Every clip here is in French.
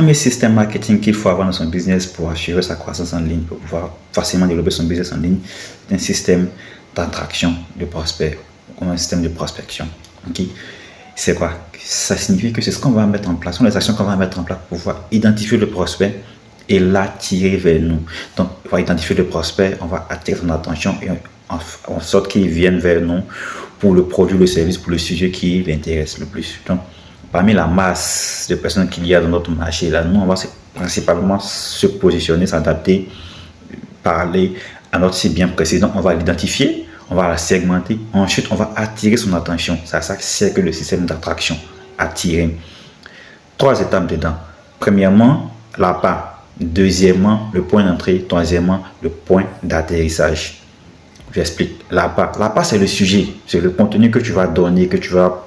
premier système marketing qu'il faut avoir dans son business pour assurer sa croissance en ligne, pour pouvoir facilement développer son business en ligne, c'est un système d'attraction de prospects, comme un système de prospection. Okay? C'est quoi? Ça signifie que c'est ce qu'on va mettre en place, sont les actions qu'on va mettre en place pour pouvoir identifier le prospect et l'attirer vers nous. Donc, on va identifier le prospect, on va attirer son attention et en sorte qu'il vienne vers nous pour le produit, le service, pour le sujet qui l'intéresse le plus. Donc, parmi la masse de personnes qu'il y a dans notre marché, là, nous, on va principalement se positionner, s'adapter, parler à notre cible bien précise. Donc, on va l'identifier, on va la segmenter. Ensuite, on va attirer son attention. C'est à ça que c'est que le système d'attraction, attirer. 3 étapes dedans. Premièrement, l'appât. Deuxièmement, le point d'entrée. Troisièmement, le point d'atterrissage. J'explique. L'appât, c'est le sujet, c'est le contenu que tu vas donner, que tu vas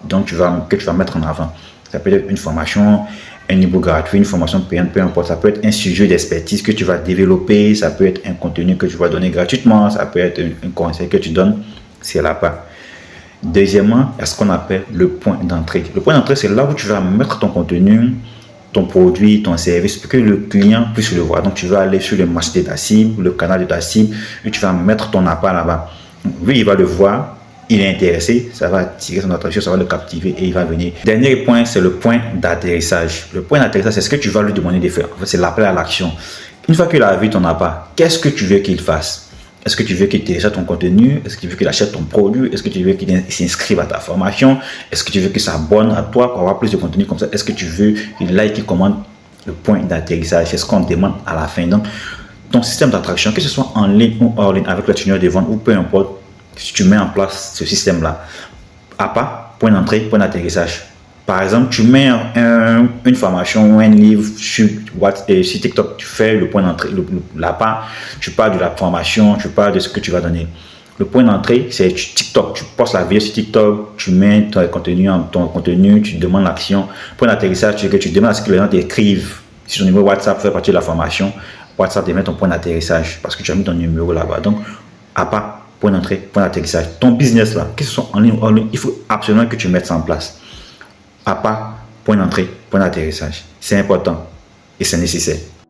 mettre en avant. Ça peut être une formation, un e-book gratuit, une formation payante, peu importe. Ça peut être un sujet d'expertise que tu vas développer, ça peut être un contenu que tu vas donner gratuitement, ça peut être un conseil que tu donnes. C'est l'appât. Deuxièmement, il y a ce qu'on appelle le point d'entrée. Le point d'entrée, c'est là où tu vas mettre ton contenu, ton produit, ton service, pour que le client puisse le voir. Donc, tu vas aller sur le marché de ta cible, le canal de ta cible, et tu vas mettre ton appât là-bas. Lui, il va le voir, il est intéressé, ça va attirer son attention, ça va le captiver et il va venir. Dernier point, c'est le point d'atterrissage. Le point d'atterrissage, c'est ce que tu vas lui demander de faire. En fait, c'est l'appel à l'action. Une fois qu'il a vu ton appât, qu'est-ce que tu veux qu'il fasse? Est-ce que tu veux qu'il télécharge ton contenu? Est-ce que tu veux qu'il achète ton produit? Est-ce que tu veux qu'il s'inscrive à ta formation? Est-ce que tu veux qu'il s'abonne à toi pour avoir plus de contenu comme ça? Est-ce que tu veux qu'il like, qu'il commande? Le point d'atterrissage, c'est ce qu'on demande à la fin. Donc, ton système d'attraction, que ce soit en ligne ou hors ligne, avec le tunnel de vente ou peu importe, si tu mets en place ce système-là, appât, point d'entrée, point d'atterrissage. Par exemple, tu mets une formation ou un livre sur TikTok, tu fais le point d'entrée, l'appât, tu parles de la formation, tu parles de ce que tu vas donner. Le point d'entrée, c'est TikTok, tu postes la vidéo sur TikTok, tu mets ton contenu, tu demandes l'action. Point d'atterrissage, c'est que tu demandes à ce que les gens t'écrivent. Si ton numéro WhatsApp fait partie de la formation, WhatsApp te met ton point d'atterrissage parce que tu as mis ton numéro là-bas. Donc, appât, point d'entrée, point d'atterrissage. Ton business là, que ce soit en ligne ou hors ligne, il faut absolument que tu mettes ça en place. Appât, point d'entrée, point d'atterrissage. C'est important et c'est nécessaire.